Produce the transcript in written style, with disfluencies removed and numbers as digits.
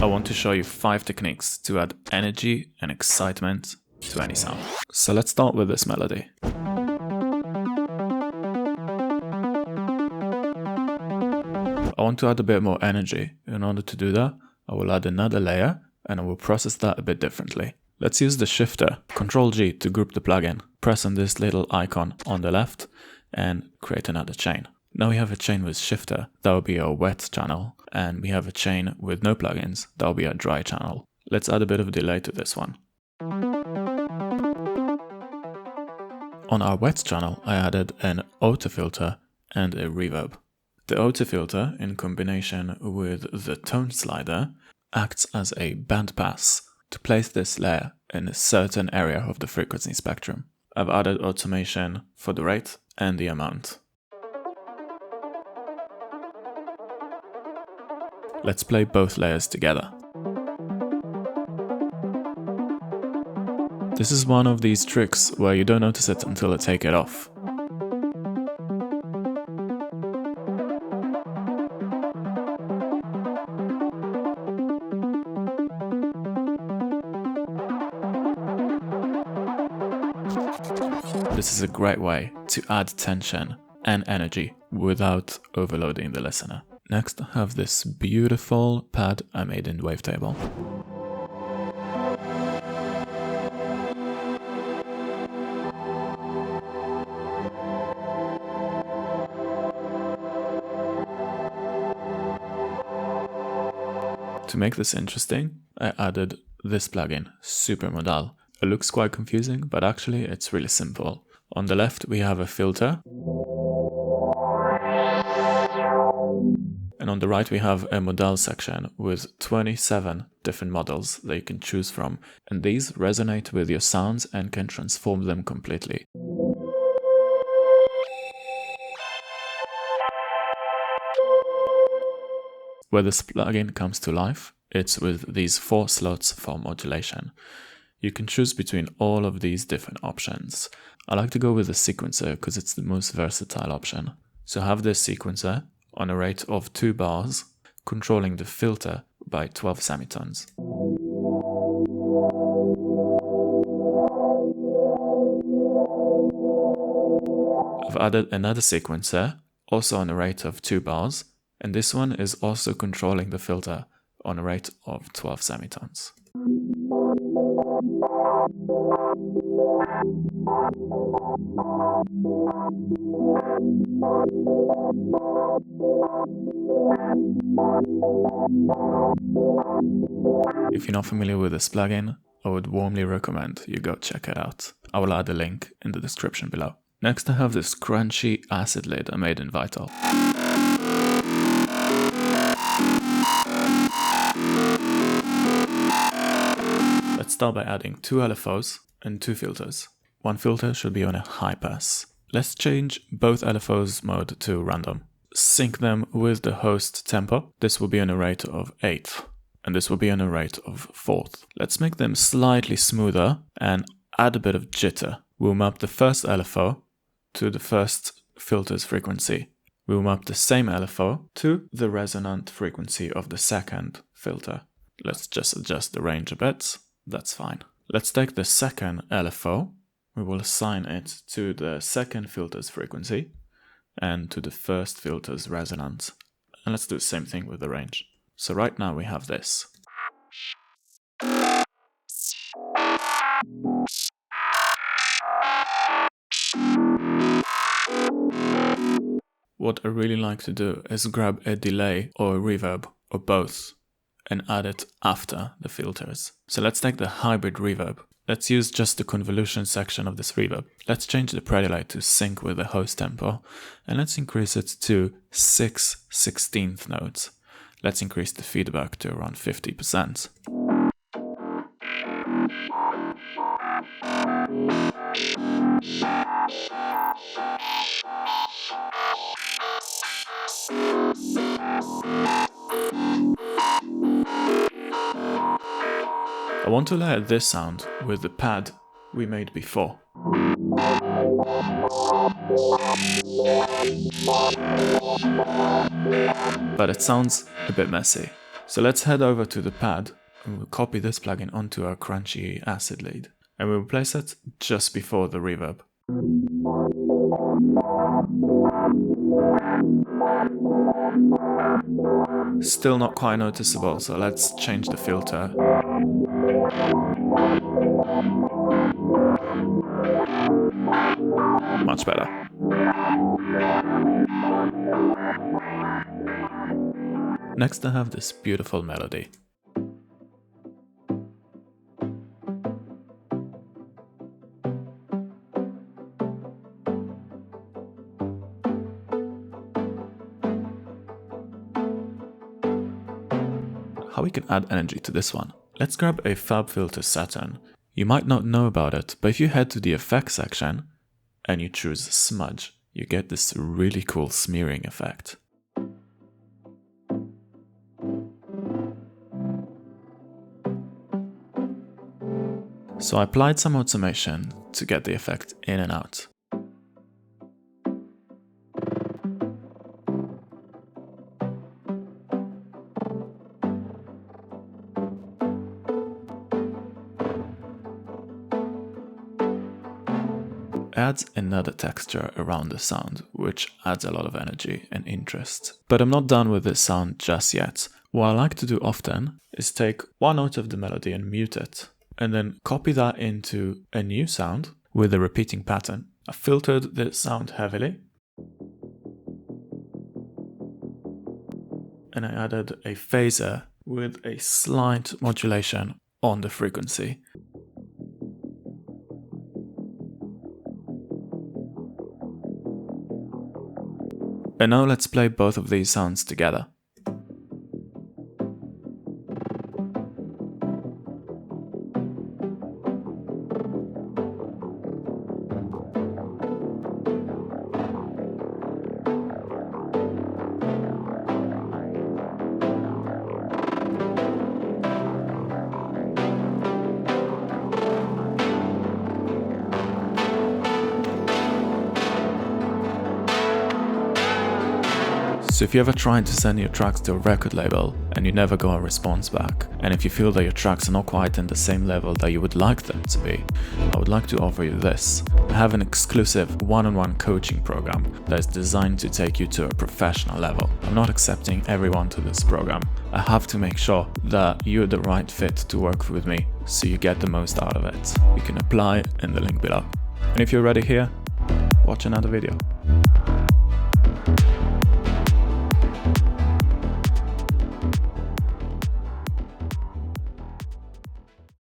I want to show you 5 techniques to add energy and excitement to any sound. So let's start with this melody. I want to add a bit more energy. In order to do that, I will add another layer and I will process that a bit differently. Let's use the shifter, Ctrl G to group the plugin, press on this little icon on the left and create another chain. Now we have a chain with shifter, that will be our wet channel, and we have a chain with no plugins, that will be our dry channel. Let's add a bit of delay to this one. On our wet channel, I added an auto filter and a reverb. The auto filter, in combination with the tone slider, acts as a bandpass to place this layer in a certain area of the frequency spectrum. I've added automation for the rate and the amount. Let's play both layers together. This is one of these tricks where you don't notice it until I take it off. This is a great way to add tension and energy without overloading the listener. Next, I have this beautiful pad I made in Wavetable. To make this interesting, I added this plugin, Supermodal. It looks quite confusing, but actually it's really simple. On the left we have a filter. And on the right we have a modal section with 27 different models that you can choose from. And these resonate with your sounds and can transform them completely. Where this plugin comes to life, it's with these 4 slots for modulation. You can choose between all of these different options. I like to go with the sequencer because it's the most versatile option. So have this sequencer on a rate of 2 bars, controlling the filter by 12 semitones. I've added another sequencer, also on a rate of 2 bars, and this one is also controlling the filter on a rate of 12 semitones. If you're not familiar with this plugin, I would warmly recommend you go check it out. I will add a link in the description below. Next I have this scrunchy acid lid I made in Vital. Let's start by adding 2 LFOs and 2 filters. One filter should be on a high pass. Let's change both LFOs mode to random. Sync them with the host tempo. This will be on a rate of 8th, and this will be on a rate of 4th. Let's make them slightly smoother and add a bit of jitter. We'll map the first LFO to the first filter's frequency. We'll map the same LFO to the resonant frequency of the second filter. Let's just adjust the range a bit. That's fine. Let's take the second LFO. We will assign it to the second filter's frequency and to the first filter's resonance. And let's do the same thing with the range. So right now we have this. What I really like to do is grab a delay or a reverb or both and add it after the filters. So let's take the hybrid reverb. Let's use just the convolution section of this reverb. Let's change the predelay to sync with the host tempo and let's increase it to 6/16 notes. Let's increase the feedback to around 50%. I want to layer this sound with the pad we made before. But it sounds a bit messy. So let's head over to the pad and we'll copy this plugin onto our crunchy acid lead. And we'll place it just before the reverb. Still not quite noticeable, so let's change the filter. Much better. Next I have this beautiful melody. How we can add energy to this one. Let's grab a Fab Filter Saturn. You might not know about it, but if you head to the effects section and you choose smudge, you get this really cool smearing effect. So I applied some automation to get the effect in and out. Adds another texture around the sound, which adds a lot of energy and interest. But I'm not done with this sound just yet. What I like to do often is take one note of the melody and mute it, and then copy that into a new sound with a repeating pattern. I filtered this sound heavily, and I added a phaser with a slight modulation on the frequency. And now let's play both of these sounds together. So if you ever tried to send your tracks to a record label and you never got a response back, and if you feel that your tracks are not quite in the same level that you would like them to be, I would like to offer you this. I have an exclusive one-on-one coaching program that is designed to take you to a professional level. I'm not accepting everyone to this program. I have to make sure that you're the right fit to work with me so you get the most out of it. You can apply in the link below. And if you're already here, watch another video.